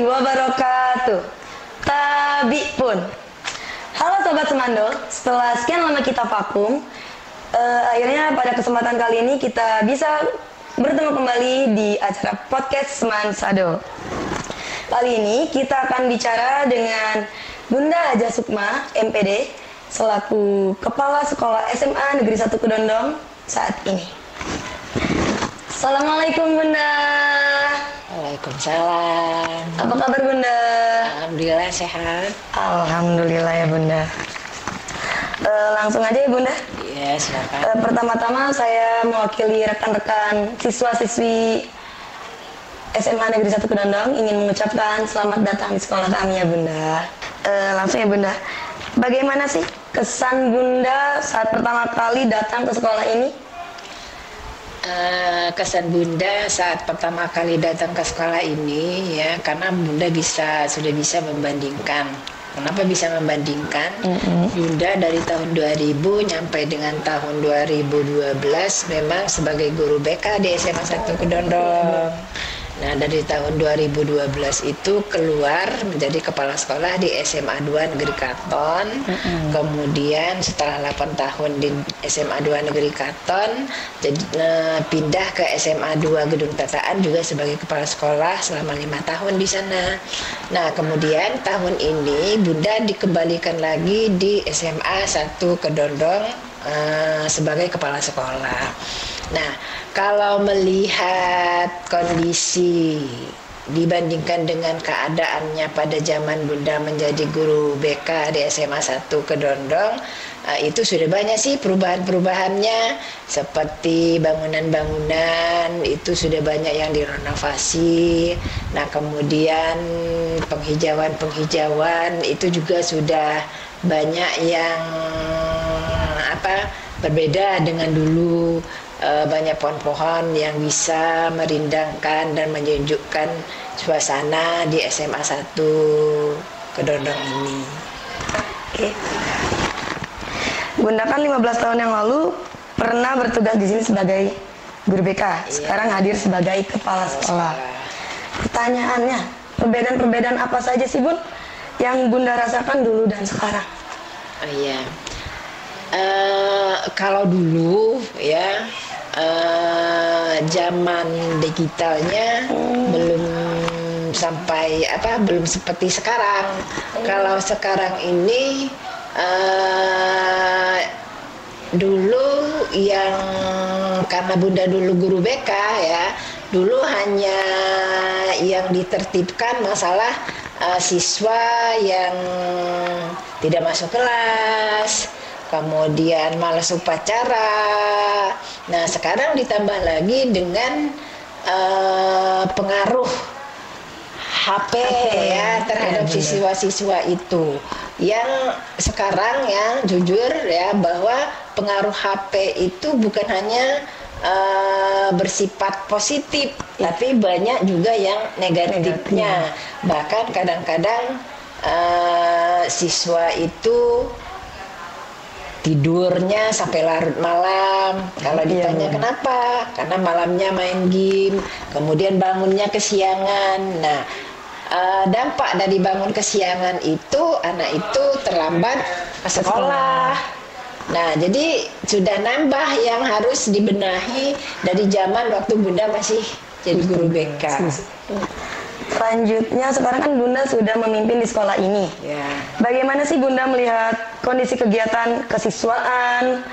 warahmatullahi wabarakatuh. Tabi pun. Halo Sobat Semando, setelah sekian lama kita vakum, akhirnya pada kesempatan kali ini kita bisa bertemu kembali di acara podcast Semansado. Kali ini kita akan bicara dengan Bunda Haja Sukma, MPD, selaku Kepala Sekolah SMA Negeri 1 Kedondong saat ini. Assalamualaikum Bunda. Waalaikumsalam. Apa kabar Bunda? Alhamdulillah sehat. Alhamdulillah ya Bunda. Langsung aja ya Bunda. Iya, silakan. Pertama-tama saya mewakili rekan-rekan siswa-siswi SMA Negeri 1 Kedondong ingin mengucapkan selamat datang di sekolah kami ya Bunda. Langsung ya Bunda. Bagaimana sih kesan Bunda saat pertama kali datang ke sekolah ini? Kesan Bunda saat pertama kali datang ke sekolah ini ya, karena Bunda sudah bisa membandingkan. Kenapa bisa membandingkan? Bunda dari tahun 2000 sampai dengan tahun 2012 memang sebagai guru BK di SMA 1 Kedondong. Nah, dari tahun 2012 itu keluar menjadi kepala sekolah di SMA 2 Negeri Katon. Kemudian setelah 8 tahun di SMA 2 Negeri Katon, jadi pindah ke SMA 2 Gedung Tataan juga sebagai kepala sekolah selama 5 tahun di sana. Nah, kemudian tahun ini Bunda dikembalikan lagi di SMA 1 Kedondong sebagai kepala sekolah. Nah, kalau melihat kondisi dibandingkan dengan keadaannya pada zaman Bunda menjadi guru BK di SMA 1 Kedondong, itu sudah banyak sih perubahan-perubahannya, seperti bangunan-bangunan itu sudah banyak yang direnovasi. Nah, kemudian penghijauan itu juga sudah banyak yang berbeda dengan dulu. Banyak pohon-pohon yang bisa merindangkan dan menunjukkan suasana di SMA 1 Kedondong ini. Oke. Bunda kan 15 tahun yang lalu pernah bertugas di sini sebagai guru BK. Sekarang hadir sebagai kepala sekolah. Pertanyaannya, perbedaan-perbedaan apa saja sih Bun yang Bunda rasakan dulu dan sekarang? Oh iya. Kalau dulu ya, zaman digitalnya belum seperti sekarang. Kalau sekarang ini dulu yang karena Bunda dulu guru BK ya, dulu hanya yang ditertibkan masalah siswa yang tidak masuk kelas, kemudian malas upacara. Nah, sekarang ditambah lagi dengan pengaruh HP ya terhadap siswa-siswa itu. Yang sekarang yang jujur ya, bahwa pengaruh HP itu bukan hanya bersifat positif, tapi banyak juga yang negatifnya. Bahkan kadang-kadang siswa itu tidurnya sampai larut malam. Kalau ditanya kenapa? Karena malamnya main game, kemudian bangunnya kesiangan. Nah, dampak dari bangun kesiangan itu anak itu terlambat ke sekolah. Nah, jadi sudah nambah yang harus dibenahi dari zaman waktu Bunda masih jadi guru BK. Selanjutnya sekarang kan Bunda sudah memimpin di sekolah ini. Ya. Bagaimana sih Bunda melihat kondisi kegiatan kesiswaan,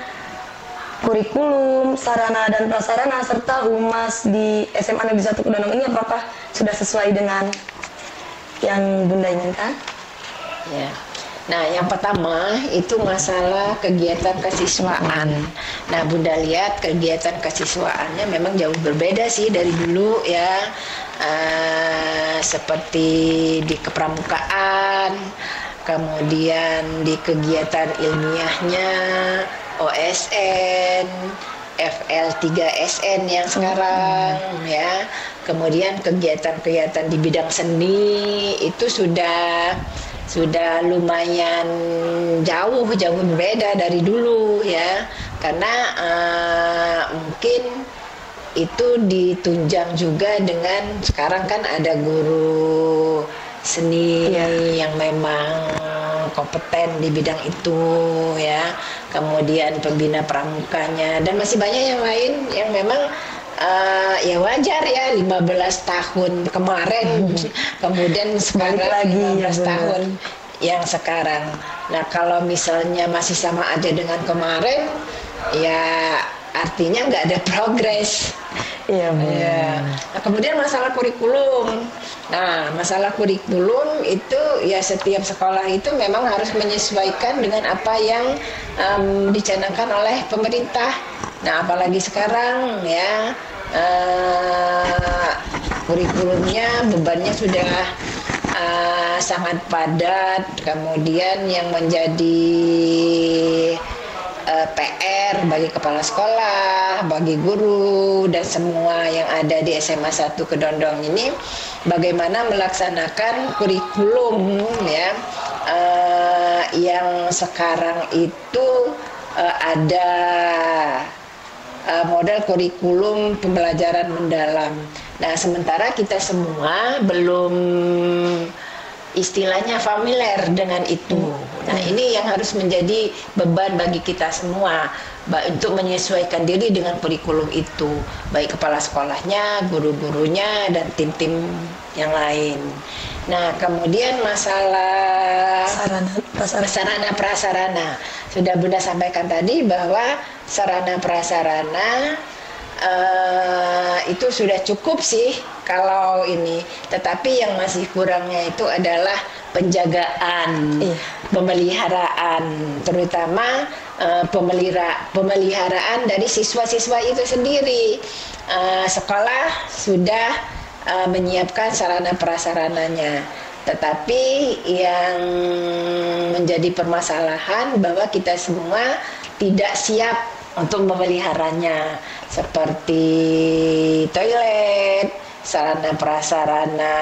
kurikulum, sarana dan prasarana serta humas di SMA Negeri 1 Kedondong ini, apakah sudah sesuai dengan yang Bunda inginkan? Ya. Nah, yang pertama itu masalah kegiatan kesiswaan. Nah, Bunda lihat kegiatan kesiswaannya memang jauh berbeda sih dari dulu ya. Seperti di kepramukaan, kemudian di kegiatan ilmiahnya, OSN, FL3SN yang sekarang ya. Kemudian kegiatan-kegiatan di bidang seni itu sudah lumayan jauh berbeda dari dulu ya, karena mungkin itu ditunjang juga dengan sekarang kan ada guru seni yang memang kompeten di bidang itu ya, kemudian pembina pramukanya, dan masih banyak yang lain yang memang ya wajar ya 15 tahun kemarin kemudian sekarang lagi 15 tahun yang sekarang. Nah kalau misalnya masih sama aja dengan kemarin, ya artinya nggak ada progres. Iya. Nah, kemudian masalah kurikulum. Nah, masalah kurikulum itu ya setiap sekolah itu memang harus menyesuaikan dengan apa yang dicanangkan oleh pemerintah. Nah, apalagi sekarang ya kurikulumnya bebannya sudah sangat padat. Kemudian yang menjadi PR bagi kepala sekolah, bagi guru dan semua yang ada di SMA 1 Kedondong ini, bagaimana melaksanakan kurikulum ya yang sekarang itu ada model kurikulum pembelajaran mendalam. Nah, sementara kita semua belum istilahnya familiar dengan itu. Nah, ini yang harus menjadi beban bagi kita semua untuk menyesuaikan diri dengan kurikulum itu, baik kepala sekolahnya, guru-gurunya, dan tim-tim yang lain. Nah, kemudian masalah sarana prasarana. Sudah Bunda sampaikan tadi bahwa sarana prasarana itu sudah cukup sih kalau ini, tetapi yang masih kurangnya itu adalah penjagaan, pemeliharaan, terutama pemeliharaan dari siswa-siswa itu sendiri. Sekolah sudah menyiapkan sarana prasarananya, tetapi yang menjadi permasalahan bahwa kita semua tidak siap untuk memeliharanya, seperti toilet, sarana prasarana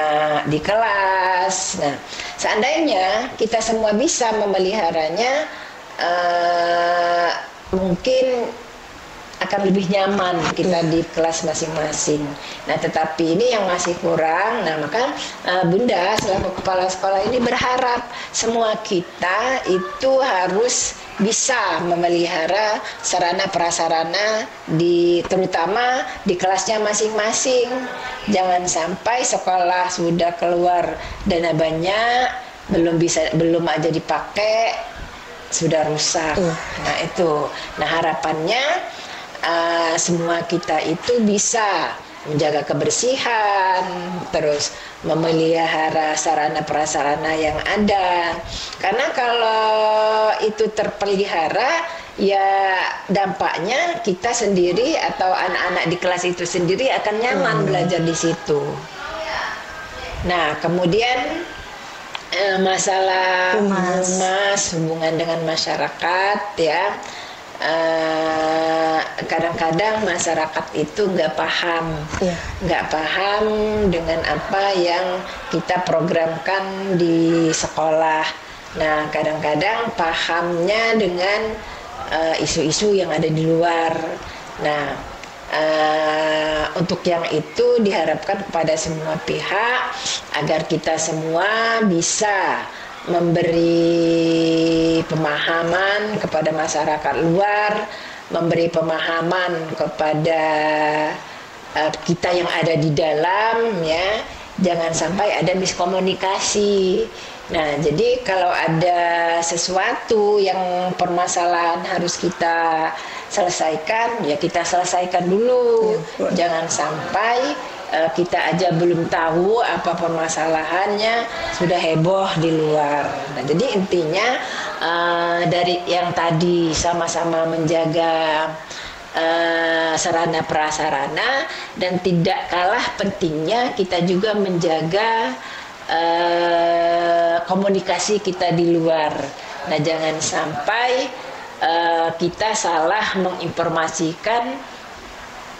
di kelas. Nah, seandainya kita semua bisa memeliharanya, mungkin akan lebih nyaman kita di kelas masing-masing. Nah, tetapi ini yang masih kurang. Nah, maka Bunda selaku kepala sekolah ini berharap semua kita itu harus bisa memelihara sarana prasarana terutama di kelasnya masing-masing. Jangan sampai sekolah sudah keluar dana banyak, belum aja dipakai sudah rusak. Nah, itu. Nah, harapannya semua kita itu bisa menjaga kebersihan, terus memelihara sarana prasarana yang ada. Karena kalau itu terpelihara, ya dampaknya kita sendiri atau anak-anak di kelas itu sendiri akan nyaman belajar di situ. Nah, kemudian masalah humas, hubungan dengan masyarakat ya. Kadang-kadang masyarakat itu nggak paham dengan apa yang kita programkan di sekolah. Nah, kadang-kadang pahamnya dengan isu-isu yang ada di luar. Nah, untuk yang itu diharapkan kepada semua pihak agar kita semua bisa memberi pemahaman kepada masyarakat luar, memberi pemahaman kepada kita yang ada di dalam ya, jangan sampai ada miskomunikasi. Nah, jadi kalau ada sesuatu yang permasalahan harus kita selesaikan, ya kita selesaikan dulu. Jangan sampai kita aja belum tahu apa permasalahannya sudah heboh di luar. Nah, jadi intinya dari yang tadi sama-sama menjaga sarana prasarana, dan tidak kalah pentingnya kita juga menjaga komunikasi kita di luar. Nah, jangan sampai kita salah menginformasikan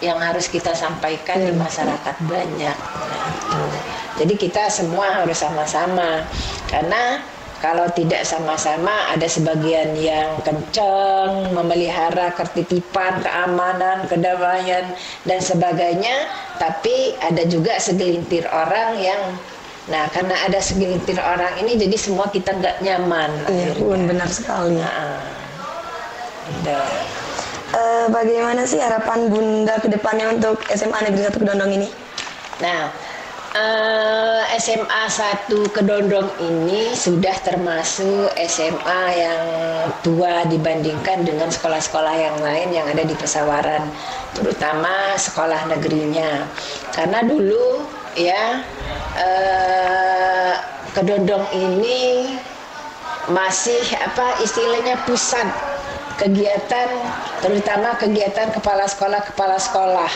yang harus kita sampaikan di masyarakat banyak. Nah, jadi kita semua harus sama-sama, karena kalau tidak sama-sama ada sebagian yang kenceng memelihara ketertiban, keamanan, kedamaian dan sebagainya, tapi ada juga segelintir orang yang Nah, karena ada segelintir orang ini, jadi semua kita nggak nyaman. Iya Bun, benar sekali. Udah. Bagaimana sih harapan Bunda ke depannya untuk SMA Negeri 1 Kedondong ini? Nah, SMA 1 Kedondong ini sudah termasuk SMA yang tua dibandingkan dengan sekolah-sekolah yang lain yang ada di Pesawaran, terutama sekolah negerinya. Karena dulu ya Kedondong ini masih istilahnya pusat kegiatan, terutama kegiatan kepala sekolah.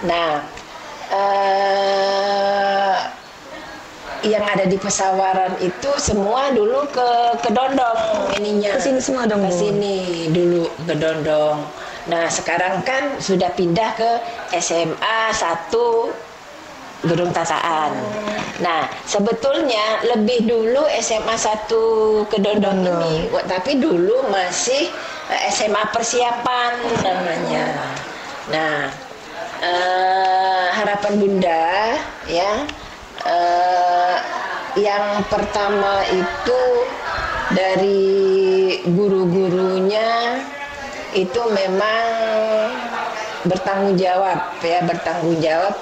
Nah, yang ada di Pesawaran itu semua dulu ke Kedondong ininya. Ke sini semua dong, Ke sini dulu Kedondong. Nah, sekarang kan sudah pindah ke SMA 1 Gedung Tasaan. Nah, sebetulnya lebih dulu SMA 1 Kedondong ini, tapi dulu masih SMA persiapan namanya. Nah, harapan Bunda ya, yang pertama itu dari guru-gurunya itu memang bertanggung jawab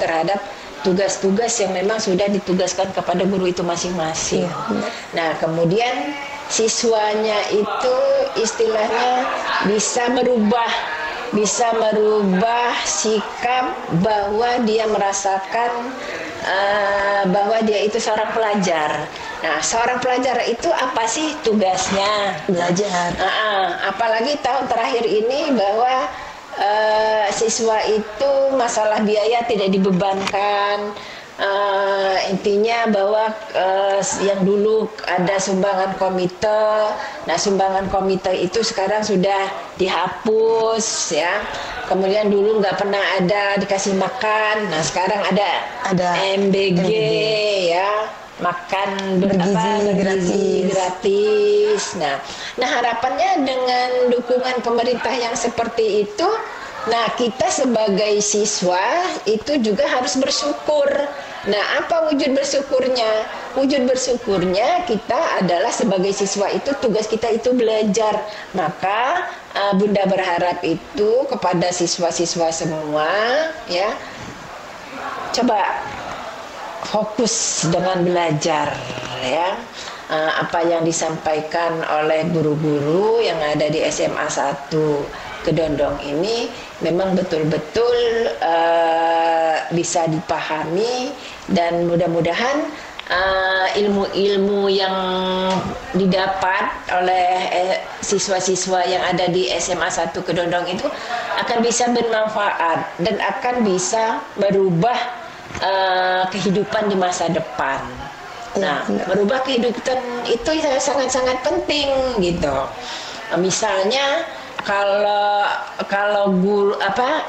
terhadap tugas-tugas yang memang sudah ditugaskan kepada guru itu masing-masing. Nah, kemudian siswanya itu istilahnya bisa merubah sikap bahwa dia merasakan bahwa dia itu seorang pelajar. Nah, seorang pelajar itu apa sih tugasnya? Belajar. Apalagi tahun terakhir ini bahwa siswa itu masalah biaya tidak dibebankan. Intinya bahwa yang dulu ada sumbangan komite, nah sumbangan komite itu sekarang sudah dihapus ya. Kemudian dulu nggak pernah ada dikasih makan, nah sekarang ada MBG ya, makan bergizi gratis. Nah harapannya dengan dukungan pemerintah yang seperti itu, nah kita sebagai siswa itu juga harus bersyukur. Nah, apa wujud bersyukurnya? Wujud bersyukurnya kita adalah sebagai siswa itu tugas kita itu belajar. Maka Bunda berharap itu kepada siswa-siswa semua ya, coba fokus dengan belajar ya. Apa yang disampaikan oleh guru-guru yang ada di SMA 1 Kedondong ini memang betul-betul bisa dipahami, dan mudah-mudahan ilmu-ilmu yang didapat oleh siswa-siswa yang ada di SMA 1 Kedondong itu akan bisa bermanfaat dan akan bisa merubah kehidupan di masa depan. Nah, merubah kehidupan itu sangat-sangat penting gitu. Misalnya kalau guru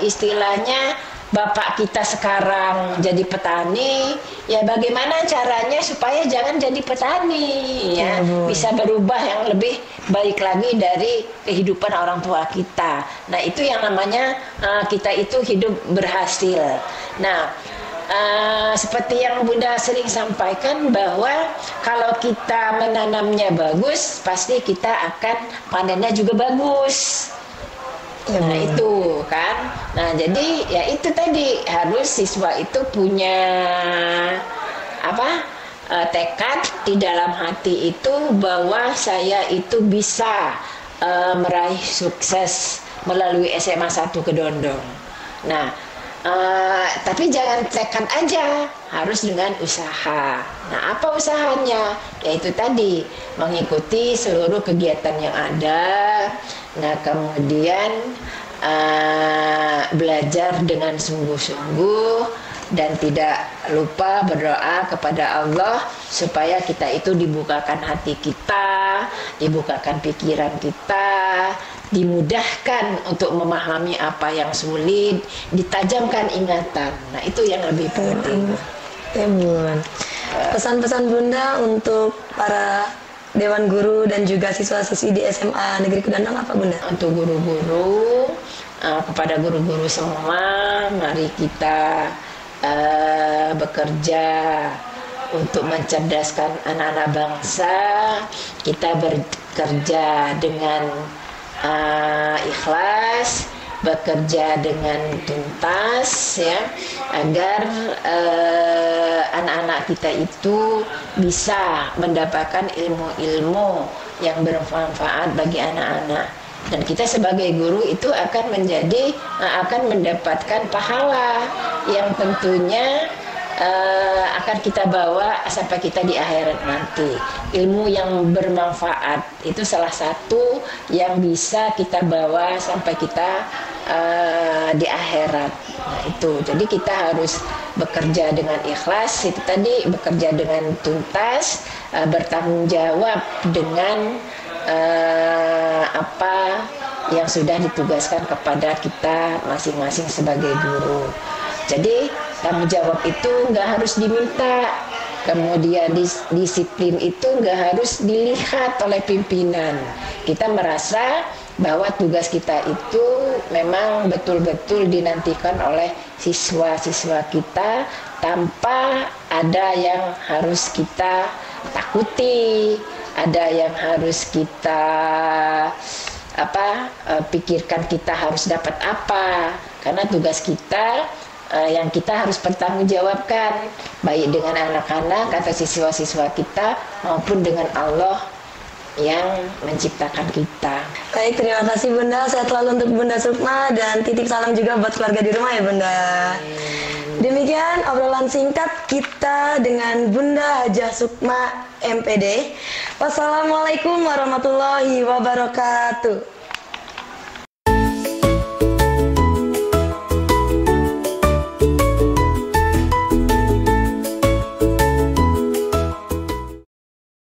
istilahnya bapak kita sekarang jadi petani, ya bagaimana caranya supaya jangan jadi petani ya, bisa berubah yang lebih baik lagi dari kehidupan orang tua kita. Nah, itu yang namanya kita itu hidup berhasil. Nah, seperti yang Bunda sering sampaikan bahwa kalau kita menanamnya bagus, pasti kita akan panennya juga bagus. Nah, itu kan. Nah, jadi ya itu tadi, harus siswa itu punya tekad di dalam hati itu bahwa saya itu bisa meraih sukses melalui SMA 1 Kedondong. Nah, tapi jangan tekad aja, harus dengan usaha. Nah, apa usahanya? Yaitu tadi, mengikuti seluruh kegiatan yang ada. Nah, kemudian belajar dengan sungguh-sungguh, dan tidak lupa berdoa kepada Allah supaya kita itu dibukakan hati kita, dibukakan pikiran kita, dimudahkan untuk memahami apa yang sulit, ditajamkan ingatan. Nah, itu yang lebih penting. Ya Bun. Pesan-pesan Bunda untuk para Dewan Guru dan juga siswa-siswi di SMA Negeri Kedondong apa Bunda? Untuk guru-guru, kepada guru-guru semua, mari kita bekerja untuk mencerdaskan anak-anak bangsa. Kita bekerja dengan ikhlas, bekerja dengan tuntas, ya, agar anak-anak kita itu bisa mendapatkan ilmu-ilmu yang bermanfaat bagi anak-anak. Dan kita sebagai guru itu akan mendapatkan pahala yang tentunya akan kita bawa sampai kita di akhirat nanti. Ilmu yang bermanfaat itu salah satu yang bisa kita bawa sampai kita di akhirat. Nah, itu. Jadi kita harus bekerja dengan ikhlas, itu tadi, bekerja dengan tuntas, bertanggung jawab dengan apa yang sudah ditugaskan kepada kita masing-masing sebagai guru. Jadi tanggung jawab itu nggak harus diminta, kemudian disiplin itu nggak harus dilihat oleh pimpinan. Kita merasa bahwa tugas kita itu memang betul-betul dinantikan oleh siswa-siswa kita tanpa ada yang harus kita takuti, ada yang harus kita pikirkan kita harus dapat apa, karena tugas kita yang kita harus pertanggungjawabkan baik dengan anak-anak atau siswa-siswa kita maupun dengan Allah yang menciptakan kita. Baik, terima kasih Bunda. Sehat selalu untuk Bunda Sukma dan titip salam juga buat keluarga di rumah ya Bunda. Demikian obrolan singkat kita dengan Bunda Hajah Sukma MPD. Wassalamualaikum warahmatullahi wabarakatuh.